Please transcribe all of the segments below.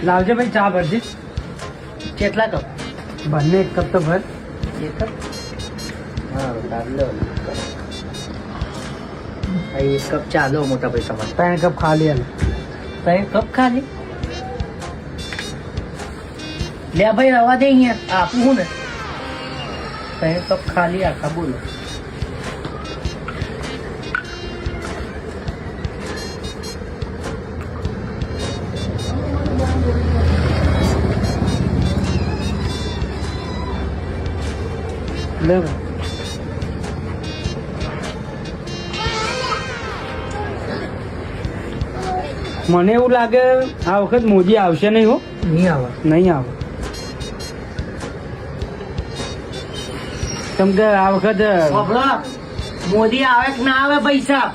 લાવજો ભાઈ ચા ભરજે. કેટલા કપ? બંને 1 કપ તો ભર. એક કપ? હા ચાલો. એક કપ ચાલો મોટા ભાઈ તમારે. 3 કપ ખાલી હાલ. 3 કપ ખાલી? લે ભાઈ રવા દે અહીંયા આપું હું ને. 3 કપ ખાલી આખા બોલો. લે ભાઈ. મને એવું લાગે આ વખત મોદી આવશે નહીં હો. નહીં આવે. નહીં આવે. કેમ કે આ વખત બાપડા, મોદી આવે કે ના આવે પૈસા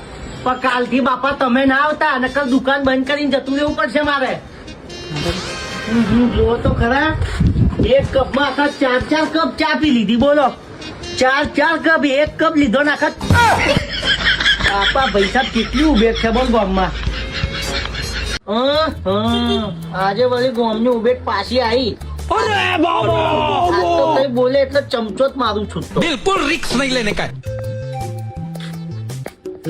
પણ કાલથી બાપા તમે ના આવતા નકર દુકાન બંધ કરીને જતું રહેવું પડશે મારે. જુઓ તો ખરા, એક કપમાં આખા 4 કપ ચા પી લીધી બોલો. 4 કપ, 1 કપ લીધો ને આખા બાપા પૈસા કેટલી ઉભેટ છે બોલ ગામમાં. આજે વળી ગામની ઉભેટ પાછી આવી. આ તો કઈ બોલે એટલે ચમચો જ મારું છૂટતો. बिल्कुल रिक्स नहीं लेने का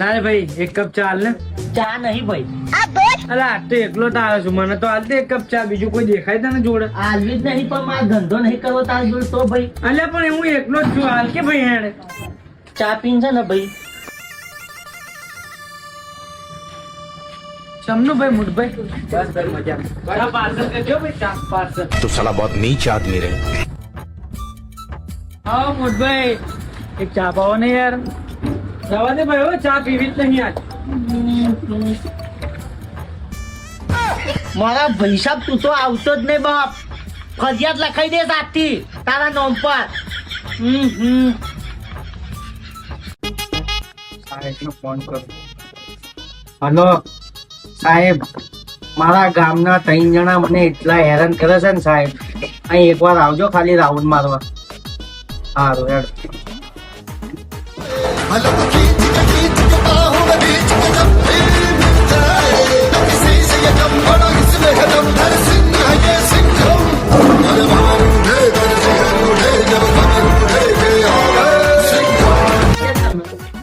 ના રે ભાઈ 1 કપ ચા હાલ ને. ચા નહીં ભાઈ, અલા આ તો એકલો તો આવે છું. મને તો હાલ દે 1 કપ ચા. બીજું કોઈ દેખાય તને જોડે? આલવી જ નહીં પણ મારો ધંધો નહીં કરવો તારી જોડે તો ભાઈ. અલ્યા પણ હું એકલો જ છું હાલ કે ભાઈ હેડે. ચા પીન છે ને ભાઈ. સમનું ભાઈ મુઠભાઈ બસ ભાઈ મજા. બરાબર પાર્સલ કરજો ભાઈ ચા પાર્સલ. तो साला बहुत नीच आदमी रहे હા મુઠભાઈ એક ચા પાવો ને યાર. જવા દે ભાઈ હવે ચા પીવી જ નહીં આજ. મારા ભાઈ સાહેબ તું તો આવતો જ નહીં બાપ. ફરિયાદ લખાઈ દે આજથી તારા નામ પર. સાહેબનો ફોન કરો. હલો સાહેબ, મારા ગામના 3 જણા મને એટલા હેરાન કરે છે ને સાહેબ. અહીં એકવાર આવજો ખાલી રાઉન્ડ મારવા. સારું હેડ.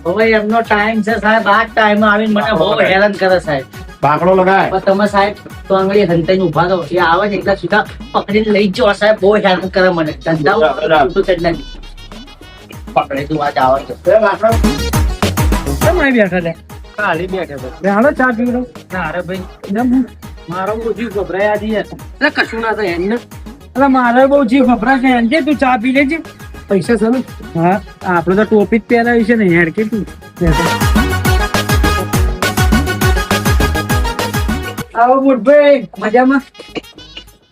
હવે એમનો ટાઈમ છે સાહેબ. આ ટાઈમ આવીને મને બહુ હેરાન કરે સાહેબ. બાકડો લગાય. પણ તમે સાહેબ તો આંગળી હંતાઈને ઉભા રહો. એ આવે ને એટલા સીધા પકડીને લઈ જાઓ સાહેબ. બહુ હેરાન કરે મને. ધંધા પકડે તું આજ આવે છે. કેમ અહીં બેઠા છે? ખાલી બેઠા છે. હાલો ચા પી લો. ના અરે ભાઈ એકદમ મારો બહુ જીવ ગભરાય આજે યાર. એટલે કશું ના થાય એમને. એટલે મારો બહુ જીવ ગભરાય છે એમ. તું ચા પી લેજે. પૈસા છે ને? હા આપડે તો ટોપી જ પહેરાવી છે ને યાર. કેટલું આવો મુઠભાઈ મજામાં?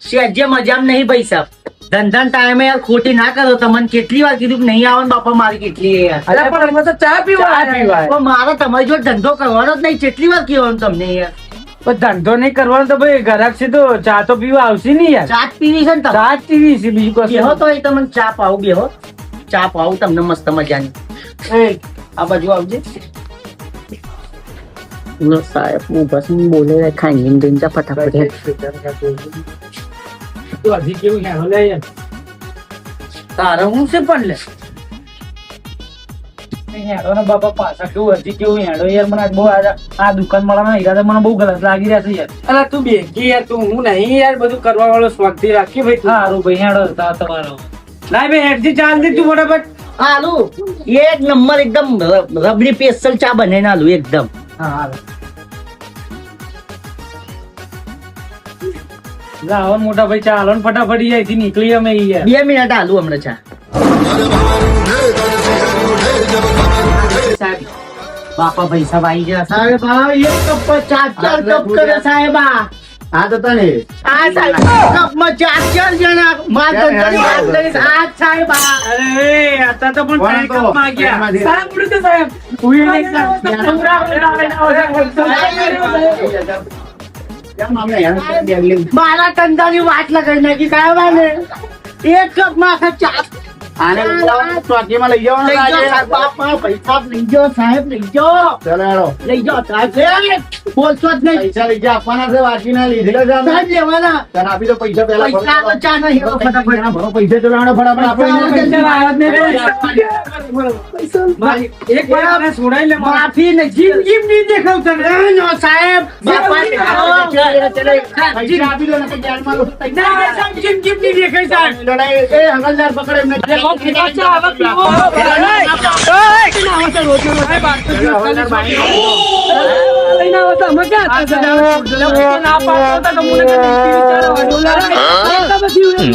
સેજે મજામાં નહીં ભાઈ સાહેબ. ધંધા ટાઈમે યાર ખોટી ના કરો. તમને કેટલી વાર કીધું કે નહીં આવવાનું બાપા મારી કેટલી યાર. અરે પણ અમે તો ચા પીવા પણ મારે તમારી જોડે ધંધો કરવાનો જ નહીં. કેટલી વાર કહેવાનું તમને યાર. પણ ધંધો નહીં કરવાનો તો ભાઈ ગ્રાહક છે તો ચા તો પીવા આવશે ને યાર. ચા જ પીવી છે ને તમે? ચા જ પીવી છે બીજું કશું. બેહો તો એ તમને ચા પાવું. બેહો ચા પાવું તમને મસ્ત મજાની. આ બાજુ આવજે. સાહેબ હું બસ બોલે ખાઈ દઈને ફટાફટ. તો હજી કેવું હેરો લે યાર. તારે હું છે પણ લે. હેરો ને બાપા પાછા કેવું હજી કેવું હેડો યાર. મને આજ બહુ આ દુકાન મળવાના ઈરાદા મને બહુ ગલત લાગી રહ્યા છે યાર. અલા તું બેગી યાર. તું હું નહીં યાર. બધું કરવા વાળો સ્વાગતી રાખી ભાઈ. સારું ભાઈ હેડો તમારો. લાય ભાઈ હેડજી ચાલ દે તું ફટાફટ. હાલું એક નંબર એકદમ રબડી સ્પેશિયલ ચા બને નાલું એકદમ. હા હાલો. લાવો મોટા ભાઈ ચાલો ને ફટાફટ અહીંથી નીકળી અમે યાર. 2 મિનિટ હાલું હમણાં ચા. સાહેબ બાપા પૈસા આવી ગયા સાહેબ. એક કપ પર 4 કપ કરે સાહેબ. હા તો તને આ સાહેબ કપમાં 4 જણા માર ધંધાની વાત કરીશ. આ સાહેબ અરે आता તો પણ કોણ ટ્રાય તો? કપ માંગ્યા. એમાંથી. સાહેબ બોલું તો સાહેબ. ઉઈ નહીં કેમ અમને હેરાન કરી દે? મારા ધંધાની વાત લગાઈ નાખી. કાંઈ વાત નહીં. એક કપમાં આખા 4 આને બોલાવો, ચોકીમાં લઈ જવાનો લઈ જાઓ, આજે. સાહેબ, બાપા, પૈસા લઈ જાઓ, સાહેબ, લઈ જાઓ. ચાલો હેડો. લઈ જાઓ, સાહેબ. બોલશો જ નહીં. પૈસા લઈ જા, આપવાના છે, વાંચીને લીધેલા છે આને. સાહેબ, લેવાના. તને આપી દો પૈસા પહેલા. પૈસા તો ચા નહીં, હેડો ફટાફટ. એના ભરો પૈસા ચલો હેડો ફટાફટ આપો એને. એક વાર મને છોડાઈ લે મારા. માફી ને જીમ જીમ નહીં દેખાવ તને. નો, સાહેબ, બાપા, પૈસા આપી દો ને કે જેલમાં લો. ના, સાહેબ, જીમ જીમ નહીં દેખાય, સાહેબ. લડાઈ એ હંગલદાર પકડે એમને. હંગલદાર બાઈ. એમને લઈને બહુ આના આગળ લઈને આવો, બીજું નહીં.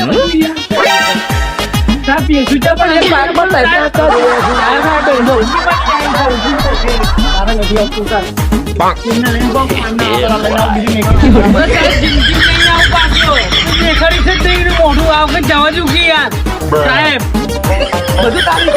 મોઢું આ વખત જવા દઉં કે યાર સાહેબ બધું તારી